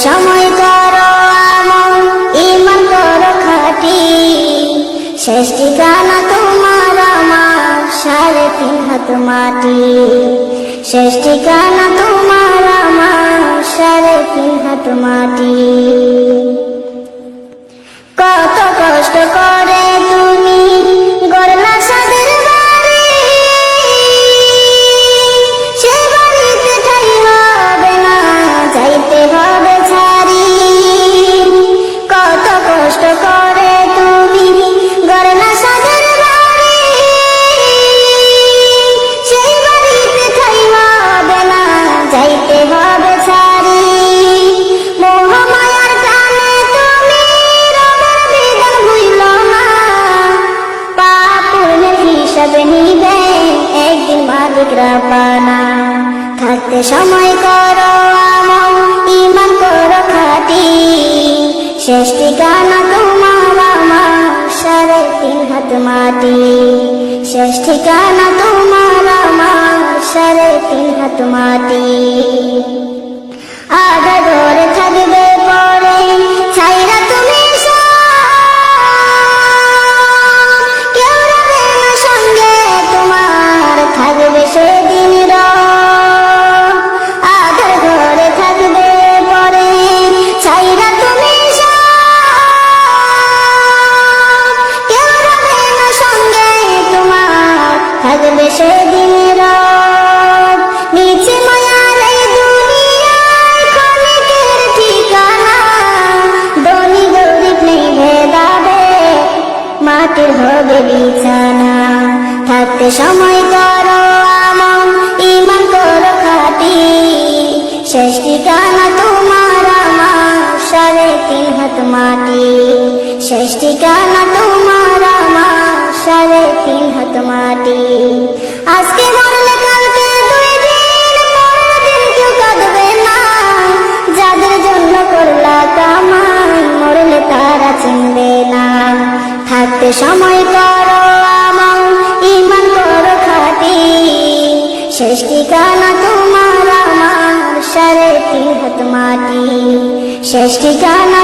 সময় করো আমল, ঈমান করো খাঁটি, শেষ ঠিকানা তোমার আমার 3.5 হাত মাটি। শেষ ঠিকানা তোমার আমার 3.5 হাত মাটি। কত কষ্ট করে তুমি গড়লা সাদের বাড়ি, সে বাড়িতে ঠাই হবে না, যাইতে হবে ছাড়ি। কত কষ্ট করে তুমি গড়লা সাদের বাড়ি, সেই বাড়িতে ঠাই হবে না, যাইতে হবে ছাড়ি। মোহমায়ার টানে তুমি রবের বিধান ভুইল না, পাপ পুণ্যের হিসাব নিবে একদিন মালিক রাব্বানা। থাকতে সময় করো আমল, ঈমান করো খাঁটি, শেষ ঠিকানা তোমার আমার 3.5 হাত মাটি। শেষ ঠিকানা তোমার আমার 3.5 হাত মাটি। আধা ঘরে থাকবে পরে ছাইরা তুমি কেউ রবে না সঙ্গে তোমার, থাকবে সেদিন আধার ঘরে থাকবে পরে ছাইরা তুমি কেউ রবে না সঙ্গে তোমার, থাকবে সেদিন নিচে মায়ার এই দুনিয়ায় ক্ষণিকের ঠিকানা, ধনী গরিব নেই ভেদাভেদ, মাটির হবে বিছানা। থাকতে সময় করো আমল, ঈমান করো খাঁটি, শেষ ঠিকানা তোমার আমার 3.5 হাত মাটি। শেষ ঠিকানা তোমার আমার 3.5 হাত মাটি। আজকে মরলে কালকে 2 দিন, পরের দিন কেউ কাঁদবে না, যাদের জন্য করলা কামাই মরলে তারা চিনবে না। থাকতে সময় করো আমল, ঈমান করো খাঁটি, শেষ ঠিকানা তোমার আমার 3.5 হাত মাটি। শেষ ঠিকানা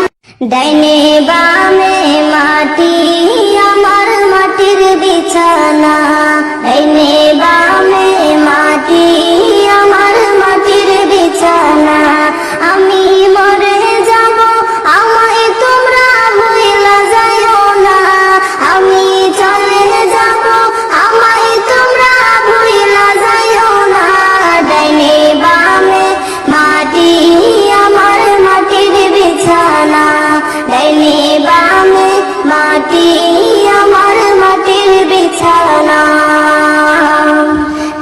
ডাইনে বামে মাটি, আমার মাটির বিছানা। ডাইনে বামে মাটি, আমার মাটির বিছানা। আমি মরে যাব, আমায় তোমরা ভুইলা যাইও না, আমি চলে যাব, আমায় তোমরা ভুইলা যাইও না। ডাইনে বামে মাটি, আমার মাটির বিছানা। ডাইনে বামে মাটি, আমার মাটির বিছানা।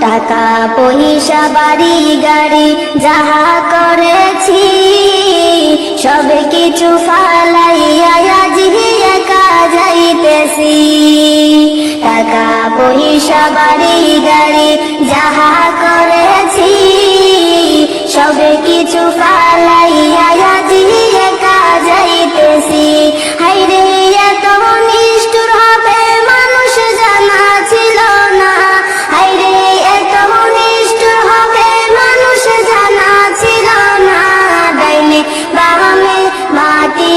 টাকা পয়সা বাড়ি গাড়ি যাহা করেছি, সব কিছু ফালাইয়া আজ একা যাইতেছি। টাকা পয়সা বাড়ি গাড়ি যাহা করেছি, সব কিছু ফালাইয়া আজ একা যাইতেছি। হায়রে এত নিষ্ঠুর হবে মানুষ জানা ছিল না, হায়রে এত নিষ্ঠুর হবে মানুষ জানা ছিল না। ডাইনে বামে মাটি,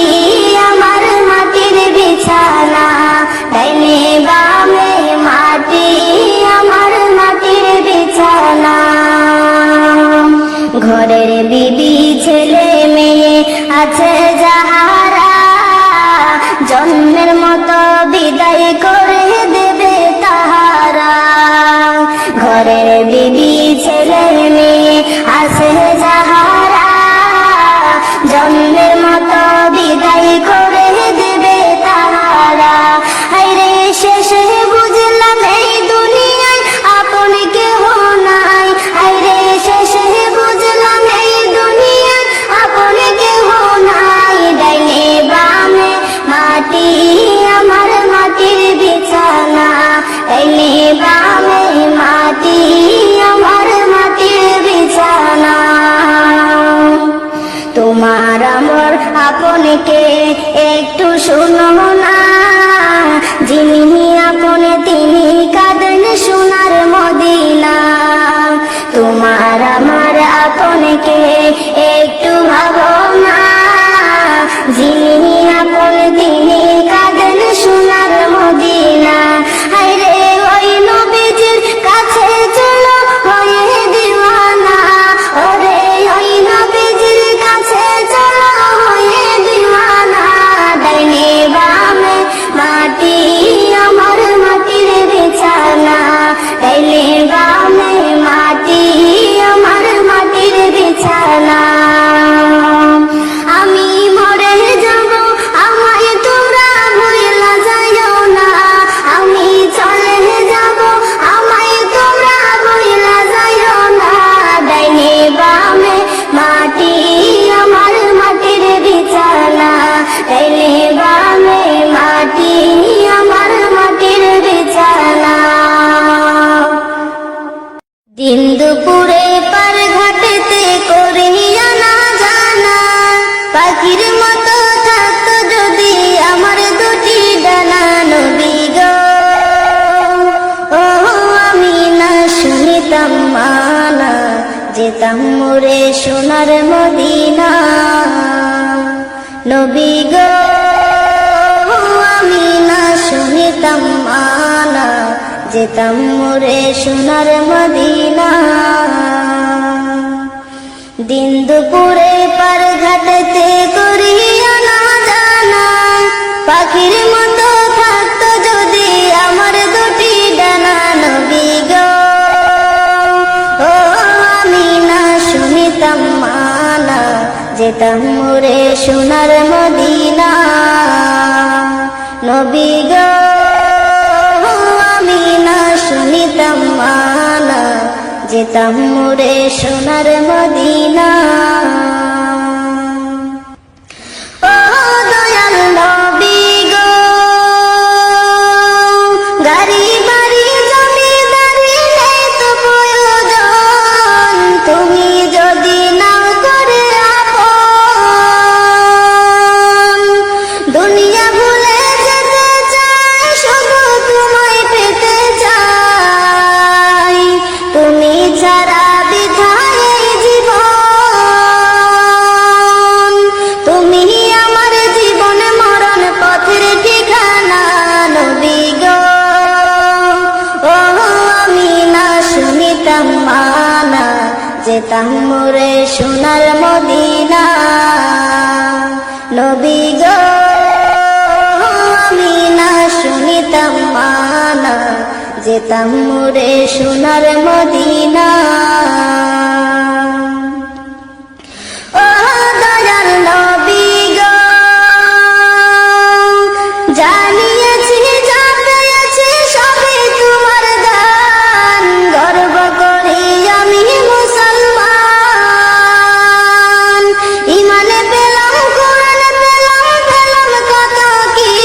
আমার মাটির বিছানা। ডাইনে বামে মাটি, আমার মাটির বিছানা। ঘরের বিবি ছেলে মেয়ে আছে যাহারা, জন্মের মতো বিদায় করে দেবে তাহারা। ঘরের বিবি ছেলে মেয়ে আছে যাহারা, জন্মের মতো বিদায় করে দেবে তাহারা। হায়রে শেষে বুঝলাম এই দুনিয়ায় আপন কেহ নাই, হায়রে শেষে বুঝলাম এই দুনিয়ায় আপন কেহ নাই। ডাইনে বামে মাটি, আমার মাটির বিছানা। ডাইনে বামে মাটি, আমার মাটির বিছানা। তোমার আমার আপনকে একটু শুনো না, যিনি আপন তিনি কাঁদেন সোনার মদিনা। তোমার আমার আপনকে একটু ভাবো না, যেতাম মোরে সোনার মদিনা। নবী গো আমি না শুনিতাম মানা, যেতাম মোরে সোনার মদিনা। দিন দুপুরে পার ঘাটেতে করিয়া না জানা, পাখির মতো থাকতো যদি আমার দুটি ডানা। নবী গো ও আমি না শুনিতাম মানা, যেতাম মোরে সোনার মদিনা। নবী গো আমি না শুনিতাম মানা, যেতাম মোরে সোনার মদিনা। ও দয়াল নবী গো গাড়ি বাড়ি জমিদারি নেই তো প্রয়োজন, তুমি যদি না করে আপন, দুনিয়া ভুলে যেতে চাই শুধু তোমায় পেতে চাই। তুমি ছাড়া বিধায় এই জীবন, তুমি আমার জীবন মরণ পথের ঠিকানা। নবী গো ও আমি না শুনিতাম মানা, যেতাম মোরে সোনার মদিনা। নবী গো আমি না শুনিতাম মানা, যেতাম মোরে সোনার মদিনা। ও দয়াল নবী গো জানিয়েছি যা পেয়েছি সবই তোমার দান, গর্ব করি আমি মুসলমান। ইমানে পেলাম কোরআন পেলাম পেলাম কত কি,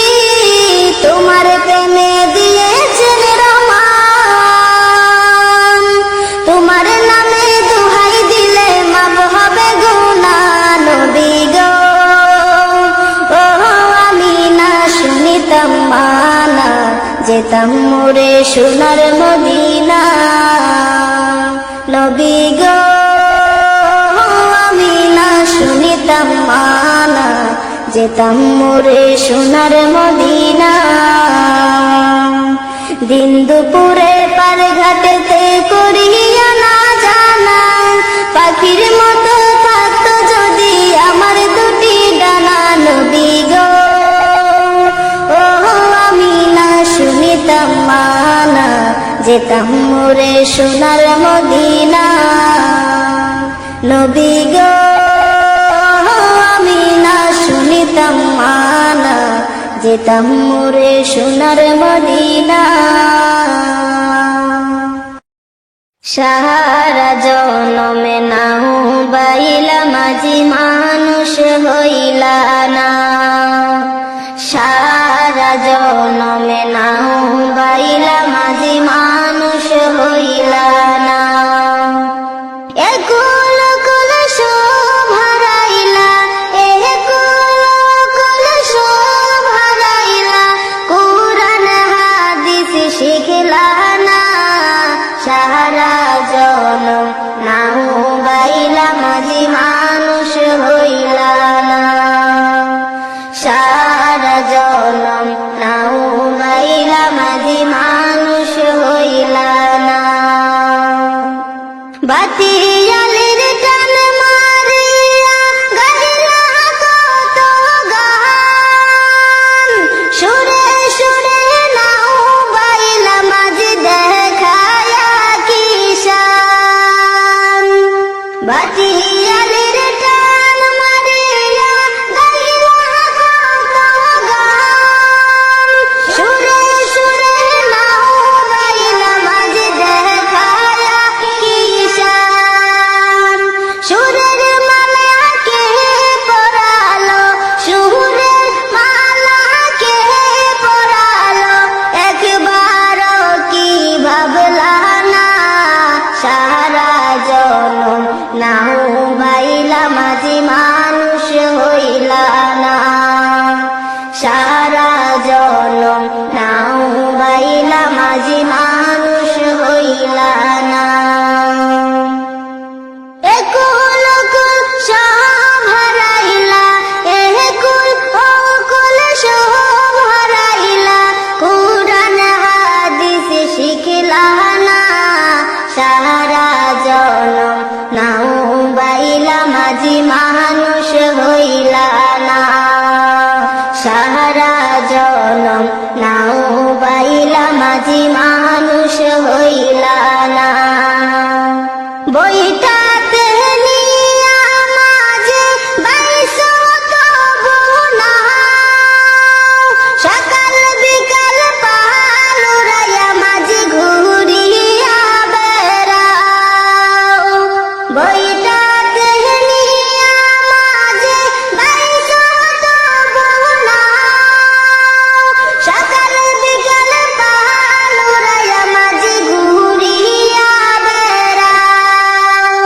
তোমার প্রেমে দিয়েছেন রহমান। তোমার নামে দোহাই দিলে মাপ হবে গুনাহ। নবী গো ও আমি না শুনিতাম মানা, যেতাম মোরে সোনার মদিনা। নবী গো আমি না শুনিতাম মানা, যেতাম মোরে সোনার মদিনা। দিন দুপুরে পার ঘাটেতে করিয়া না জানা, পাখির মতো থাকতো যদি আমার দুটি ডানা। নবী গো ও আমি না শুনিতাম মানা, যেতাম মোরে সোনার মদিনা। নবী গো আমি না শুনিতাম মানা, যেতাম মোরে সোনার মদিনা। সারা জনমে নাও বাইলা মাঝি মানুষ হইলা না, সারা জনমে নাও বাইলা মাঝি মানুষ হইলা না। একুল কুল সব হারাইলা, একুল কুল সব হারাইলা, কুরআন হাদিস শিখলা না। সারা জনম নাও বাইলা মাঝি মানুষ হইলা না, সারা জনম নাও বাইলা মাঝি মানুষ হইলা না। বাতিয়ালের টান মারিয়া গাইলা কত গান, সুরে সুরে নাও বাইলা মাঝি দেখায়া কিষান। বাতিয়ালের টান মারিয়া গাইলা কত গান, সুরে সুরে নাও বাইলা মাঝি দেখায়া কিষান। সুরের মালা কে পরালো, সুরের মালা কে পরালো, একবারও কি ভাবলা না। সারা জনম নাও বাইলা মাঝি মানুষ হইলা না, সারা জনম নাও বাইলা মাঝি মানুষ হইলা না। সারা জনম নাও বাইলা মাঝি মানুষ হইলা না। বইটাতে নিয়া মাঝে বাইশো তবু না, সকাল বিকাল পাল উড়াইয়া মাঝি ঘুরিয়া বেড়াও। বইটাতে নিয়া মাঝে বাইশো তবু না, সকাল বিকাল পাল উড়াইয়া মাঝি ঘুরিয়া বেড়াও।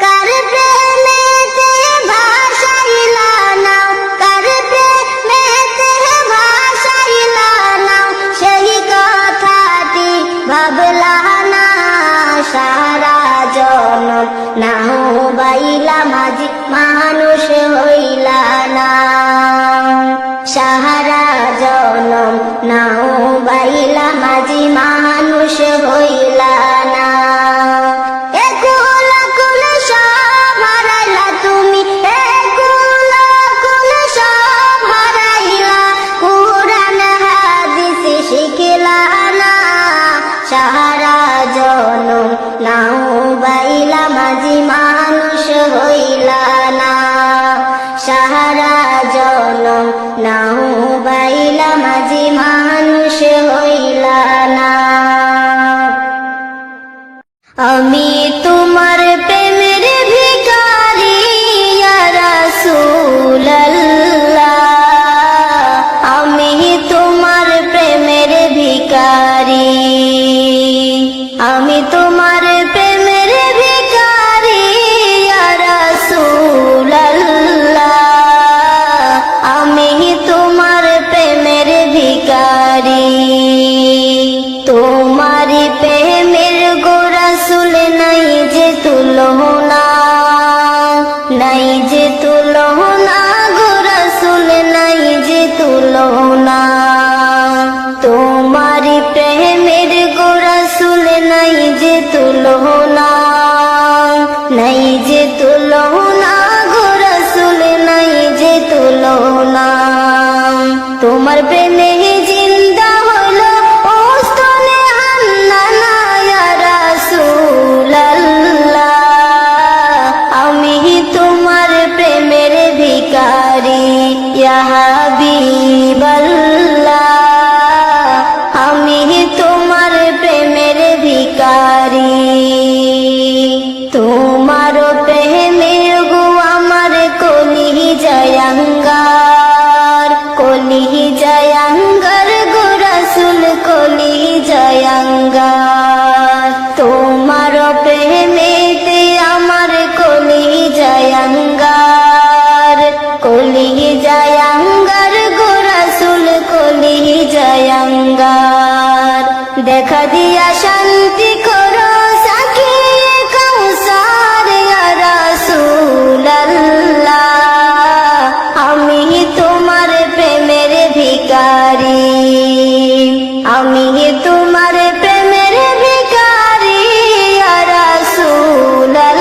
কার প্রেমেতে ভাসাইলা নাও, কার প্রেমেতে ভাসাইলা নাও, সেই কথাটি ভাবলা না। সারা জনম নাও বাইলা মাঝি মানুষ হইলা না। সারা জনম নাও বাইলা মাঝি মানুষ হইলা না। একুল কুল সব হারাইলা তুমি, একুল কুল সব হারাইলা, কুরআন হাদিস শিখিলা না। সারা জনম নাও বাইলা মাঝি মানুষ হইলা না। সারা জনম নাও বাইলা মাঝি মানুষ হইলা না। আমি তোমার প্রেমের ভিখারি ইয়া রাসূলুল্লাহ, আমি তোমার প্রেমের ভিখারি, আমি তোমার প্রেমের ভিখারি ইয়া রাসূলুল্লাহ, আমি তোমার প্রেমের ভিখারি। তোমারি প্রেমের গো রাসূল নাই যে তুলনা, নাই যে তুলনা গো রাসূল নাই যে তুলনা। তোমারি প্রেমের গো রাসূল নাই যে তুলনা, নাই যে তুলনা গো রাসূল নাই যে তুলনা। তোমার প্রেমে জিন্দা হলো ওস্তনে হান্নানা ইয়া রাসূলুল্লাহ, আমি তোমার প্রেমের ভিখারি ইয়া হাবিবাল্লাহ, আমি তোমার প্রেমের ভিখারি। তোমার প্রেমের গো আমার কলিজায় আঙ্গার, কলিজায় আঙ্গার গো রাসূল কলিজায় আঙ্গার। তোমার প্রেমেতে আমার কলিজায় আঙ্গার, কলিজায় আঙ্গার গো রাসূল কলিজায় আঙ্গার। দেখা দিয়া শান্তি করো সাকিয়ে কাউসার ইয়া রাসূলুল্লাহ, আমি তোমার প্রেমের ভিখারি, আমি তোমার প্রেমের ভিখারি ইয়া রাসূলুল্লাহ,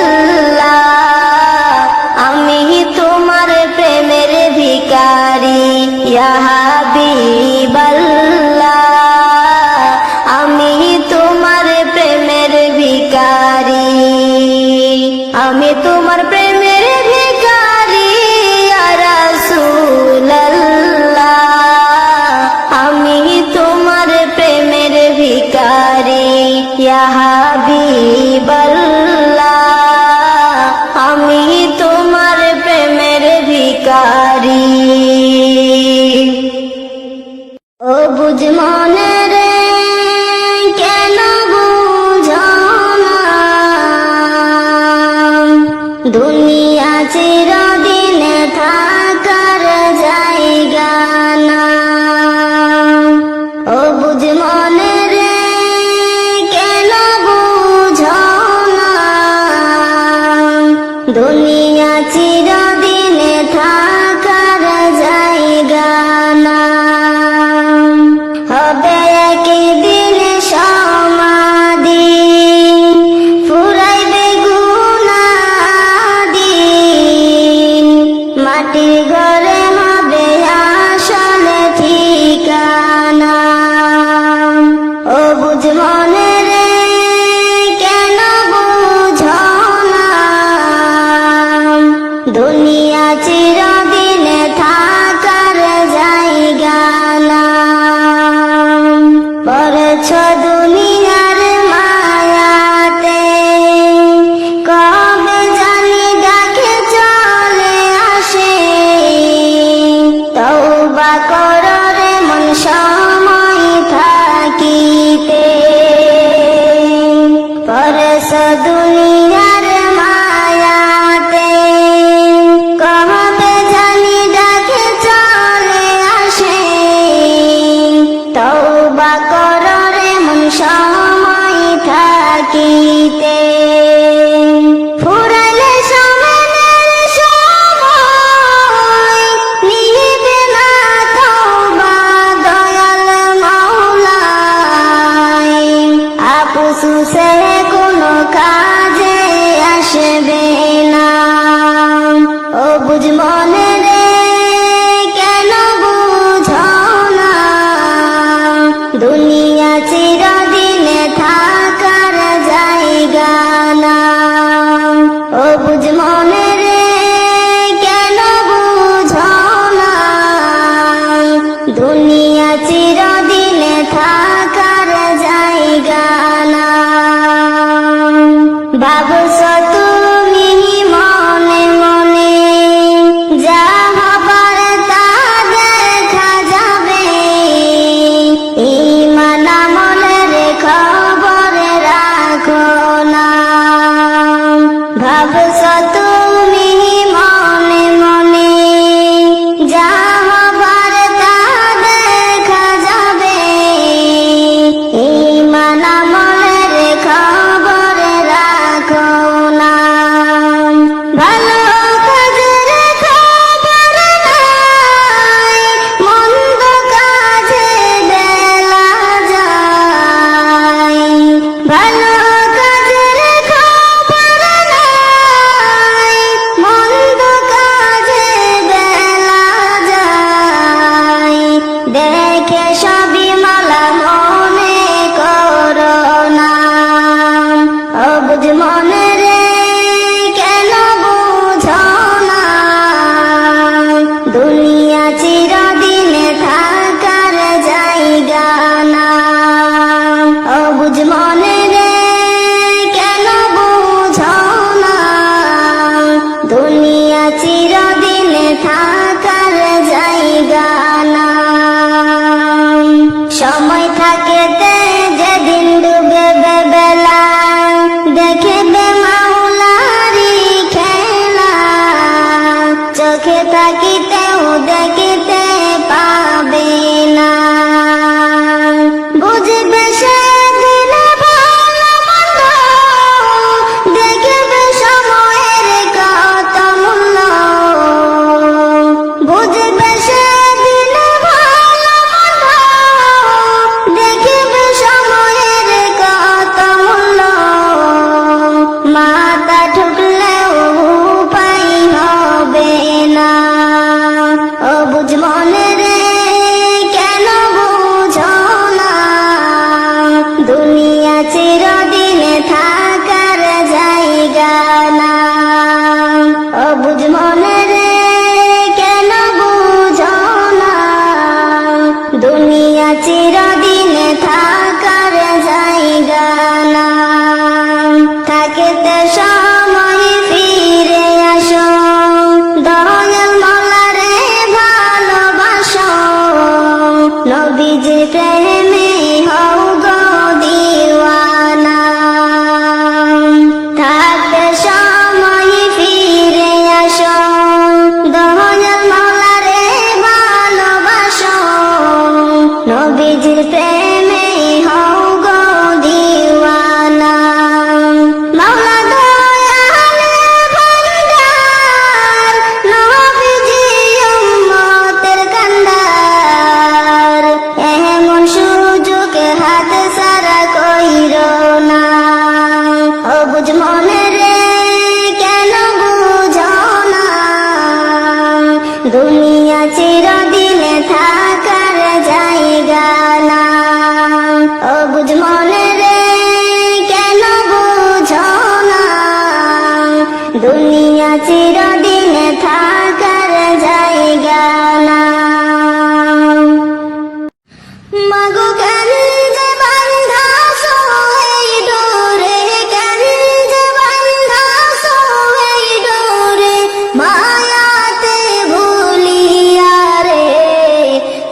আমি তোমার প্রেমের ভিখারি ইয়া হাবিবাল্লাহ, আমি তোমার প্রেমের ভিখারি, আমি তোমার প্রেমের ভিখারি ইয়া রাসূলুল্লাহ, আমি তোমার প্রেমের ভিখারি ইয়া হাবিবাল্লাহ, আমি তোমার প্রেমের ভিখারি। ও বুঝ মনে রে কেন বুঝো না, দুনিয়া চিরদিন থাকার জায়গা না। ও বুঝ মনে রে কেন বুঝো না, দুনিয়া চিরদিন থাকার জায়গা না। হবে একদিন সমাধি, ফুরাইবে গুনাদি, সময় থাকিতে পরশ দুনিয়ার মায়াতে কবে জানি ডাকে চলে আসে তওবা করো রে মন সময় থাকিতে ফুরাইলে সময়ের সময় নিবে না তওবা দয়াল মাওলাই আপুসে কোনো কাজে আসবে না ও বুঝ মনে রে কেন বুঝো না দুনিয়া চিরদিনে থাকার জায়গা না ও বুঝ মনে রে কেন বুঝো না দুনিয়া চিরদিনে থাকার জায়গা না ভাবছো তুমি মনে মনে যা হবার তা দেখা যাবে ঈমান আমলের খবর রাখো না ভাবছো তুমি মনে মনে যা হবার তা দেখা যাবে ঈমান আমলের খবর রাখো না ভালো কাজের খবর নাই মন্দ কাজে বেলা যায় ভালো কাজের খবর নাই মন্দ কাজে বেলা যায় দেখে সবই মালা মনে করো না ও বুঝ মনে রে কেন বুঝো না দুনিয়া চিরদিনে থাকার জায়গা না ও বুঝ মনে রে কেন বুঝো না দুনিয়া চিরদিনে থাকার জায়গা না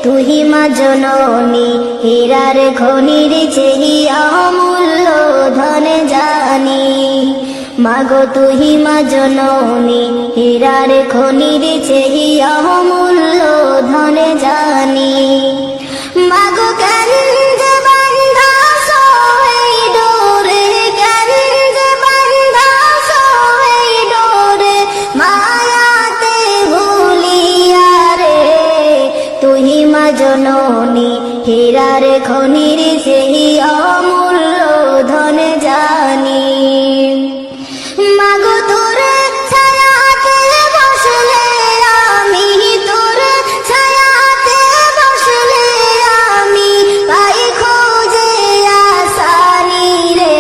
তুহি মা জননী হীরার খনির চেয়ে অমূল্য ধন জানি মাগো তুহি মা জননী হীরার খনির চেয়ে অমূল্য ধন জানি মাগো কেন যে বান্ধা সোই ডোরে কেন যে বান্ধা সোই ডোরে মায়াতে ভুলিয়া রে তুহি মা জননী হীরার খনির সেই অমূল্য ধন জানি মাগো তোর ছায়াতে বসলে আমি তোর ছায়াতে বসলে আমি পাই খোঁজে আসানি রে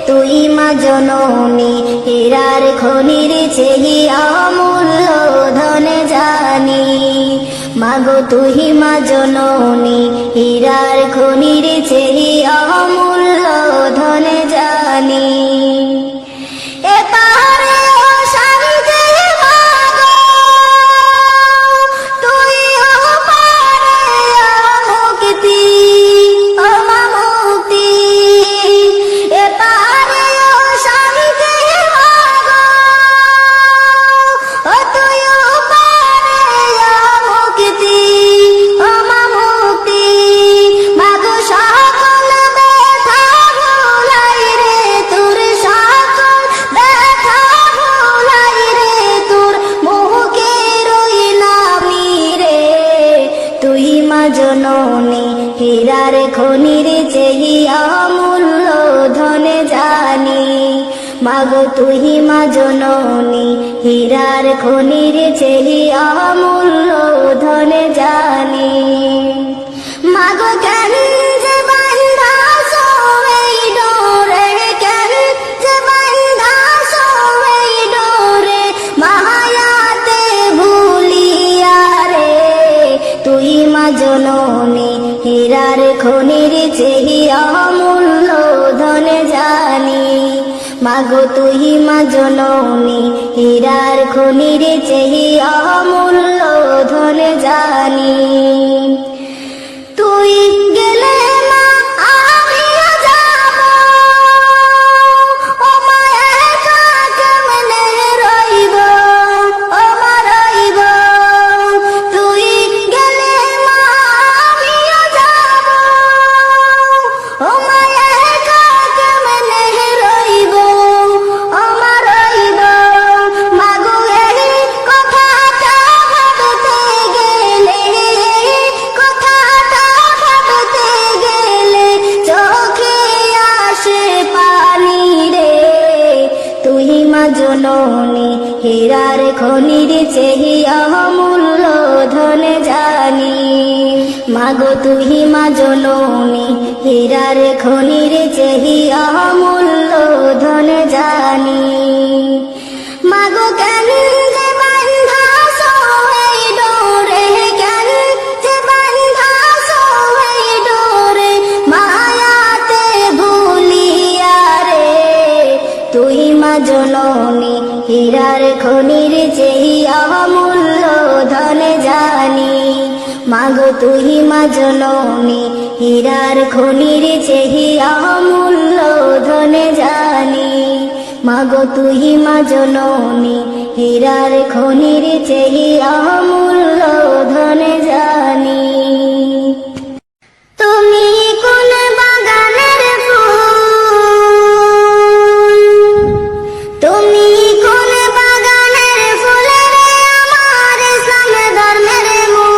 তুই মা জননী হীরার খনির চেয়ে অমূল্য ধন জানি মাগো তুহি মা জননী হীরার খনির চেয়ে অমূল্য ধন জানি এপারে ও শান্তি মাগো তুই ওপারে মুক্তি ও মা মুক্তি এপারে ও শান্তি মাগো ও তুই ওপারে মুক্তি ও মা মুক্তি মাগো সকল ব্যথা ভুলাই রে তোর সকল ব্যথা ভুলাই রে তোর মুখে রইলামি রে তুই মা জননী হীরার খনির চেয়ে অমূল্য ধন জানি মাগো তুহি মা জননী হীরার খনির চেয়ে অমূল্য ধন জানি মাগো কেন যে বান্ধা সোই ডোরে কেন যে বান্ধা সোই ডোরে মায়াতে ভুলিয়া রে তুই মা জননী হীরার খনির চেয়ে অমূল্য ধন জানি মাগো তুহি মা জননী হীরার খনির চেয়ে অমূল্য ধন জানি তুই গেলে মা আমিও যাব ও মা একা কেমনে রইব ও মা রইব তুই গেলে মা আমিও যাব ও মা একা কেমনে রইব ও মা রইব মাগো এই কথাটা ভাবতে গেলে কথাটা ভাবতে গেলে চোখে আসে পানি রে তুই মা জননী হীরার খনির চেয়ে অমূল্য ধন জানি মাগো তুই মা জননী হীরার খনির চেয়ে অমূল্য ধন জানি মাগো কেন যে বান্ধা সোই ডোরে কেন যে বান্ধা সোই ডোরে মায়াতে ভুলিয়া রে তুই মা জননী হীরার খনির চেয়ে অমূল্য ধন জানি মাগো তুই মা জননী হীরার খনির চেয়ে অমূল্য ধন জানি মাগো তুই মা জননী হীরার খনির চেয়ে অমূল্য ধন জানি তুমি কোন বাগানের ফুল তুমি কোন বাগানের ফুল রে আমার ইসলাম ধর্মের মূল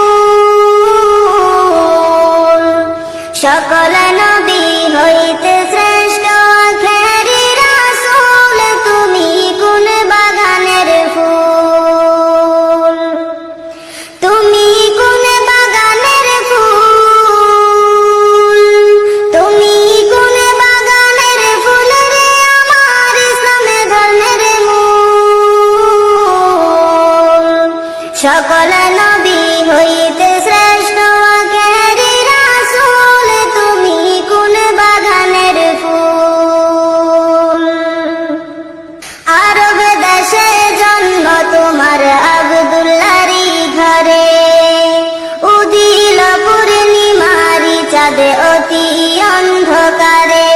সকল নবী হইতে শ্রেষ্ঠ আখেরি রাসূল তুমি কোন বাগানের ফুল তুমি কোন বাগানের ফুল তুমি কোন বাগানের ফুল রে আমার ইসলাম ধর্মের মূল সকল নবী হইতে শ্রেষ্ঠ আখেরি রাসূল তুমি কোন বাগানের চাঁদে অতি অন্ধকারে।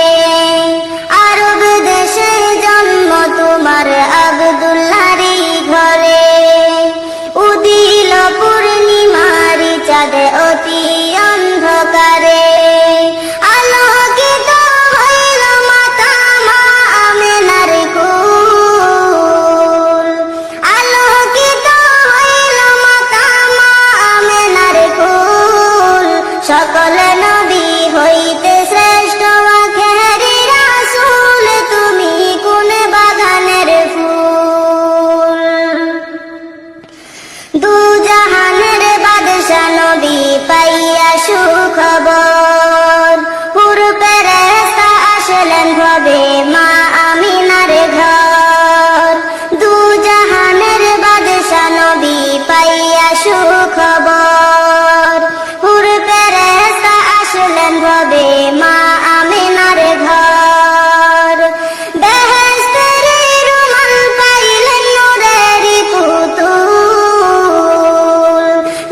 আরব দেশে জন্ম তোমার আব্দুল্লাহরই ঘরে। উদিল পূর্ণিমারি চাঁদে অতি অন্ধকারে। আলোকিত হইল মাতা মা আমেনার কুল। আলোকিত হইল মাতা মা আমেনার কুল। সকল নবী হইতে শ্রেষ্ঠ আখেরি রাসূল, তুমি কোন বাগানের ফুল। দুজাহানের বাদশা নবী পাইয়া সুখবর। হুর ফেরেশতা আসলেন ভবে মা আমিনার ঘর। দুজাহানের বাদশা নবী পাইয়া সুখবর। হুর ফেরেশতা আসলেন ভবে মা আমিনার ঘর। বেহেশতের রুমাল পাইলেন নূরেরি পুতুল।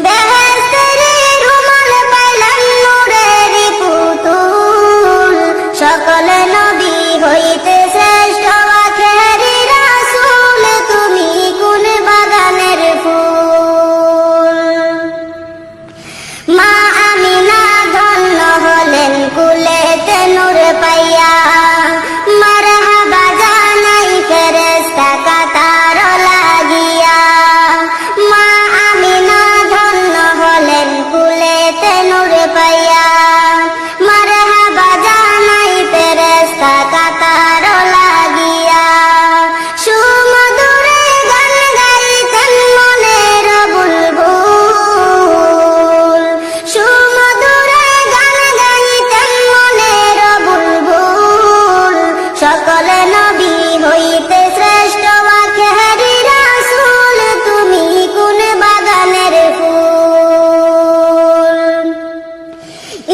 বেহেশতের রুমাল পাইলেন নূরেরি পুতুল। সকল নবী হইতে শ্রেষ্ঠ আখেরি রাসূল, তুমি কোন বাগানের ফুল। মা আমিনা ধন্য হলেন কুলেতে নূর পাইয়া। মারহাবা জানাই ফেরেশতা কাতার লাগিয়া। মা আমিনা ধন্য হলেন কুলেতে নূর পাইয়া। মারহাবা জানাই ফেরেশতা কাতার লাগিয়া। সুমধুরে গান গাইতেন মনের বুলবুল। সুমধুরে গান গাইতেন মনের বুলবুল। সকল নবী হইতে শ্রেষ্ঠ আখেরি রাসূল, তুমি কোন বাগানের ফুল।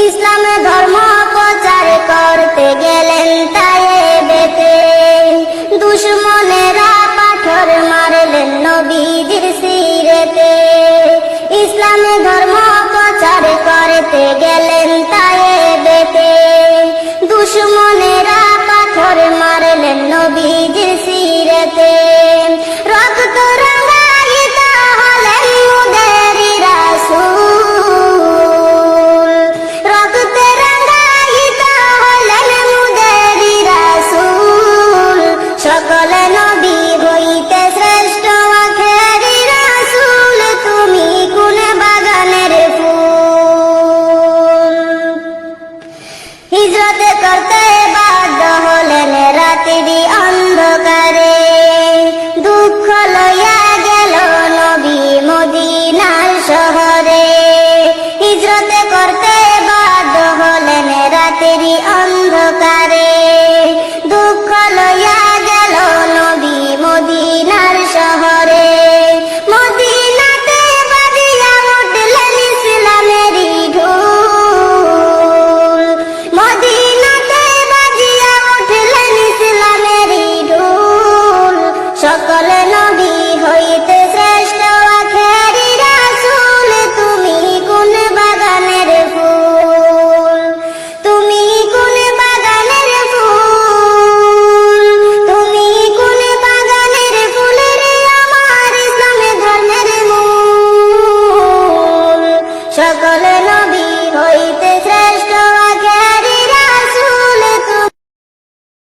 ইসলাম ধর্ম প্রচার করতে গেলেন তায়েবেতে। দুশমনেরা পাথর মারলেন নবীজির সিরেতে। ইসলাম ধর্ম প্রচার করতে গেলেন তায়েবেতে। দুশমনেরা পাথর মারলেন নবীজির সিরেতে। রক্ত রাঙায়িত হলেন মুদেরি রাসূল। রক্ত রাঙায়িত হলেন মুদেরি রাসূল। সকল নবী হইতে শ্রেষ্ঠ আখেরি রাসূল, তুমি কোন বাগানের ফুল। হিজরত করতে বাধ্য হলেন রাত্রি